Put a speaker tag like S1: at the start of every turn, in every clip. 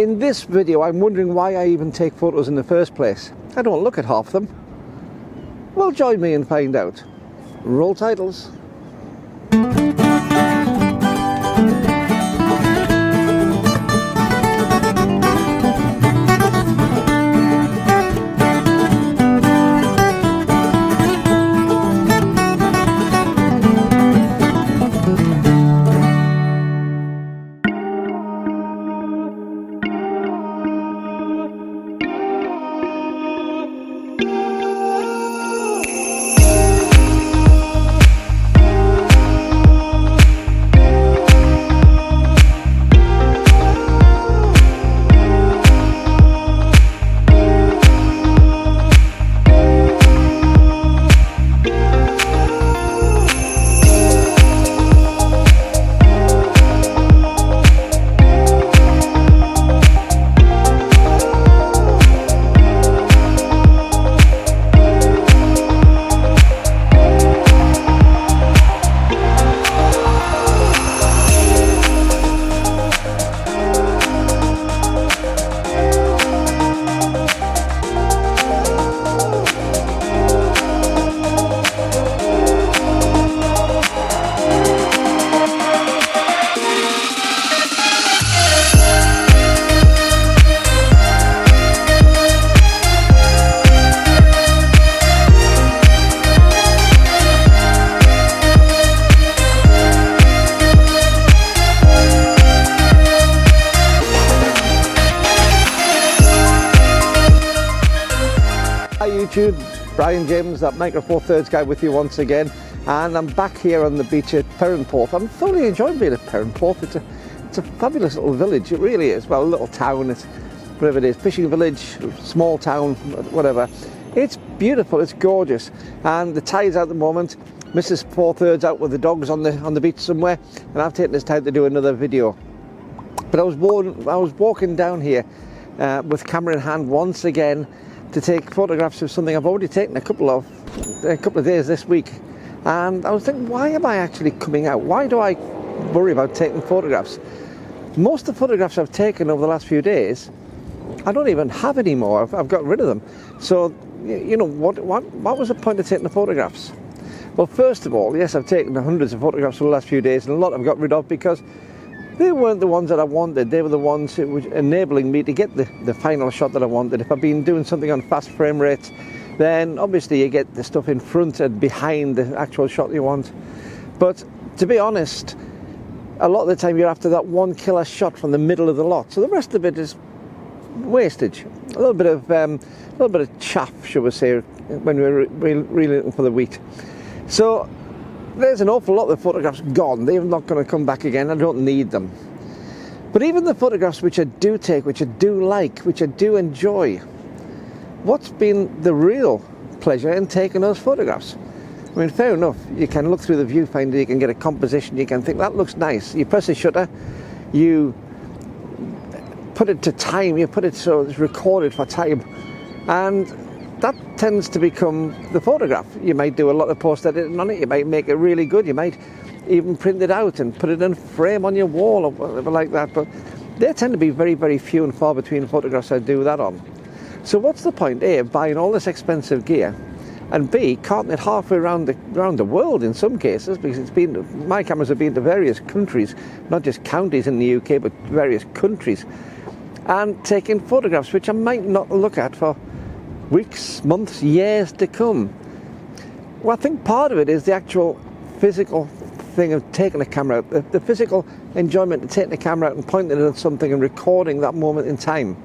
S1: In this video, I'm wondering why I even take photos in the first place. I don't look at half of them. Well, join me and find out. Roll titles. Hi YouTube, Brian James, that Micro Four Thirds guy with you once again, and I'm back here on the beach at Perranporth. I'm thoroughly enjoying being at Perranporth. It's a fabulous little village, it really is. Well, a little town, it's whatever it is, fishing village, small town, whatever. It's beautiful, it's gorgeous, and the tide's out at the moment. Mrs. Four Thirds out with the dogs on the beach somewhere, and I've taken this time to do another video. But I was walking down here with camera in hand once again, to take photographs of something I've already taken a couple of days this week, and I was thinking, why am I actually coming out? Why do I worry about taking photographs? Most of the photographs I've taken over the last few days, I don't even have anymore. I've got rid of them. So you know what was the point of taking the photographs? Well, first of all, yes, I've taken hundreds of photographs over the last few days, and a lot I've got rid of because they weren't the ones that I wanted. They were the ones that were enabling me to get the final shot that I wanted. If I've been doing something on fast frame rates, then obviously you get the stuff in front and behind the actual shot you want. But to be honest, a lot of the time you're after that one killer shot from the middle of the lot. So the rest of it is wastage. A little bit of chaff, shall we say, when we're really looking for the wheat. So there's an awful lot of the photographs gone. They're not going to come back again. I don't need them. But even the photographs which I do take, which I do like, which I do enjoy, what's been the real pleasure in taking those photographs? I mean, fair enough, you can look through the viewfinder, you can get a composition, you can think that looks nice. You press the shutter, you put it to time, you put it so it's recorded for time, and that tends to become the photograph. You might do a lot of post editing on it, you might make it really good, you might even print it out and put it in a frame on your wall or whatever like that, but they tend to be very, very few and far between photographs I do that on. So what's the point, A, of buying all this expensive gear, and B, carting it halfway around the world in some cases, because my cameras have been to various countries, not just counties in the UK, but various countries, and taking photographs which I might not look at for weeks, months, years to come. Well, I think part of it is the actual physical thing of taking a camera out, the physical enjoyment of taking the camera out and pointing it at something and recording that moment in time.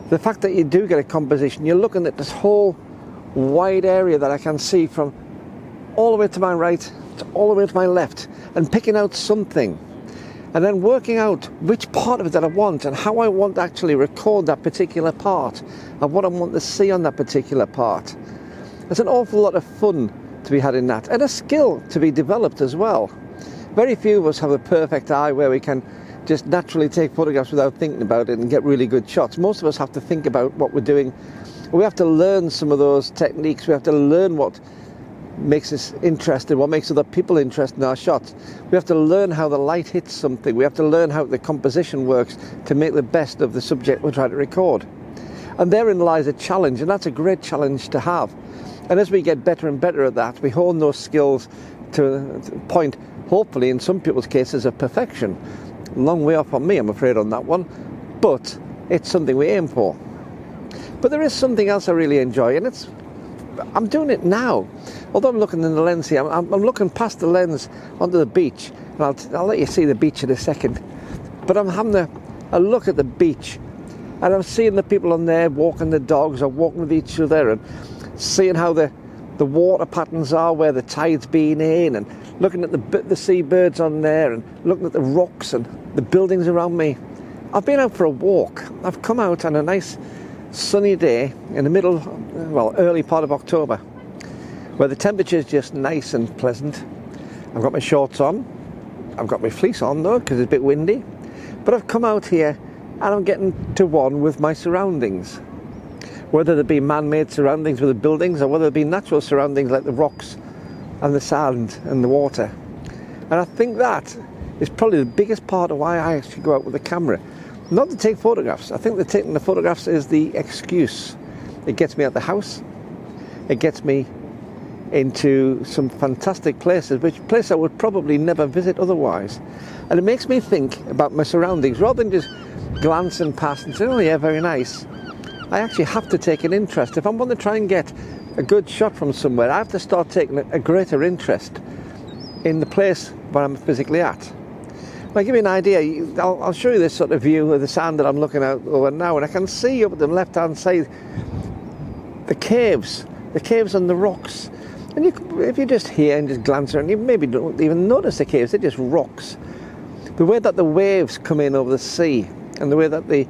S1: The fact that you do get a composition, you're looking at this whole wide area that I can see from all the way to my right to all the way to my left, and picking out something and then working out which part of it that I want and how I want to actually record that particular part and what I want to see on that particular part. There's an awful lot of fun to be had in that, and a skill to be developed as well. Very few of us have a perfect eye where we can just naturally take photographs without thinking about it and get really good shots. Most of us have to think about what we're doing. We have to learn some of those techniques. We have to learn what makes us interested, what makes other people interested in our shots. We have to learn how the light hits something. We have to learn how the composition works to make the best of the subject we're trying to record. And therein lies a challenge, and that's a great challenge to have. And as we get better and better at that, we hone those skills to a point, hopefully in some people's cases, of perfection. Long way off on me, I'm afraid, on that one, but it's something we aim for. But there is something else I really enjoy, and I'm doing it now. Although I'm looking in the lens here, I'm looking past the lens onto the beach, and I'll let you see the beach in a second. But I'm having a look at the beach, and I'm seeing the people on there walking the dogs or walking with each other, and seeing how the water patterns are, where the tide's been in, and looking at the seabirds on there, and looking at the rocks and the buildings around me. I've been out for a walk. I've come out on a nice sunny day in the middle, well, early part of October, where the temperature is just nice and pleasant. I've got my shorts on. I've got my fleece on though, because it's a bit windy. But I've come out here and I'm getting to one with my surroundings. Whether they be man-made surroundings with the buildings, or whether it be natural surroundings like the rocks and the sand and the water. And I think that is probably the biggest part of why I actually go out with a camera. Not to take photographs. I think that taking the photographs is the excuse. It gets me out the house. It gets me into some fantastic places, which place I would probably never visit otherwise. And it makes me think about my surroundings, rather than just glancing past and saying, oh yeah, very nice. I actually have to take an interest. If I'm going to try and get a good shot from somewhere, I have to start taking a greater interest in the place where I'm physically at. I'll give you an idea. I'll show you this sort of view of the sand that I'm looking out over now, and I can see up at the left-hand side the caves on the rocks. And if you just hear and just glance around, you maybe don't even notice the caves, they're just rocks. The way that the waves come in over the sea, and the way that the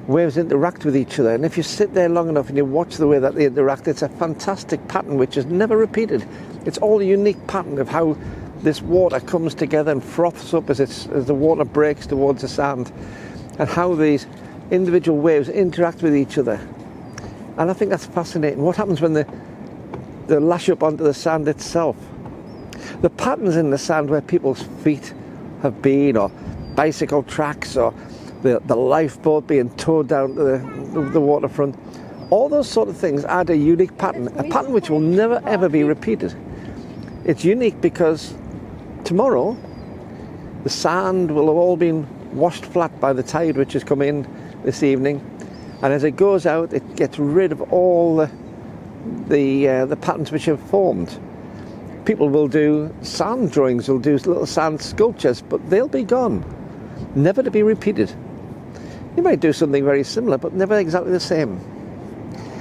S1: waves interact with each other, and if you sit there long enough and you watch the way that they interact, it's a fantastic pattern which is never repeated. It's all a unique pattern of how this water comes together and froths up as the water breaks towards the sand, and how these individual waves interact with each other. And I think that's fascinating. What happens when they lash up onto the sand itself? The patterns in the sand where people's feet have been, or bicycle tracks, or the lifeboat being towed down to the waterfront, all those sort of things add a unique pattern, a pattern which will never ever be repeated. It's unique because tomorrow the sand will have all been washed flat by the tide which has come in this evening, and as it goes out it gets rid of all the patterns which have formed. People will do sand drawings, will do little sand sculptures, but they'll be gone, never to be repeated. You might do something very similar, but never exactly the same.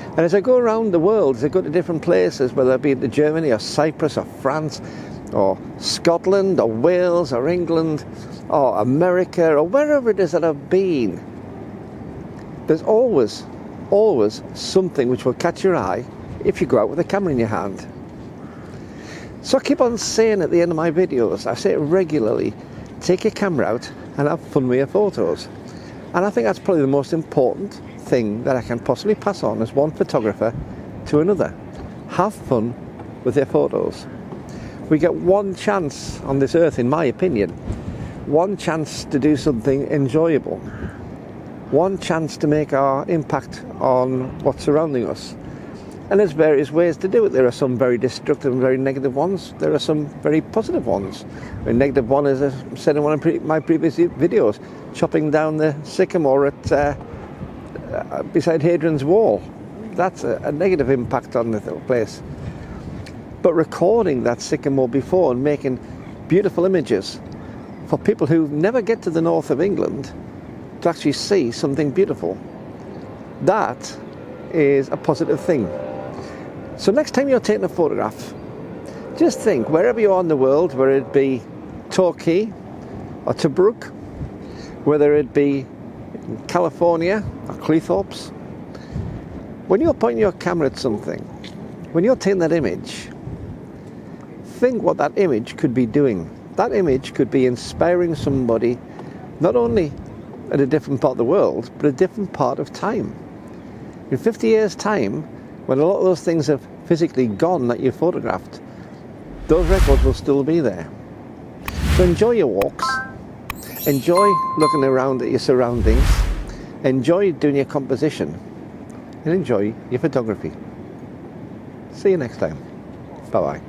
S1: And as I go around the world, as I go to different places, whether it be to Germany or Cyprus or France or Scotland or Wales or England or America or wherever it is that I've been, there's always something which will catch your eye if you go out with a camera in your hand. So I keep on saying at the end of my videos, I say it regularly, take your camera out and have fun with your photos. And I think that's probably the most important thing that I can possibly pass on as one photographer to another. Have fun with your photos. We get one chance on this earth, in my opinion, one chance to do something enjoyable, one chance to make our impact on what's surrounding us. And there's various ways to do it. There are some very destructive and very negative ones. There are some very positive ones. A negative one is, as I said in one of my previous videos, chopping down the sycamore at beside Hadrian's Wall. That's a negative impact on the place. But recording that sycamore before and making beautiful images for people who never get to the north of England to actually see something beautiful, that is a positive thing. So next time you're taking a photograph, just think, wherever you are in the world, whether it be Torquay or Tobruk, whether it be California or Cleethorpes, when you're pointing your camera at something, when you're taking that image, think what that image could be doing. That image could be inspiring somebody, not only at a different part of the world, but a different part of time. In 50 years' time, when a lot of those things have physically gone that you photographed, those records will still be there. So enjoy your walks, enjoy looking around at your surroundings, enjoy doing your composition, and enjoy your photography. See you next time. Bye-bye.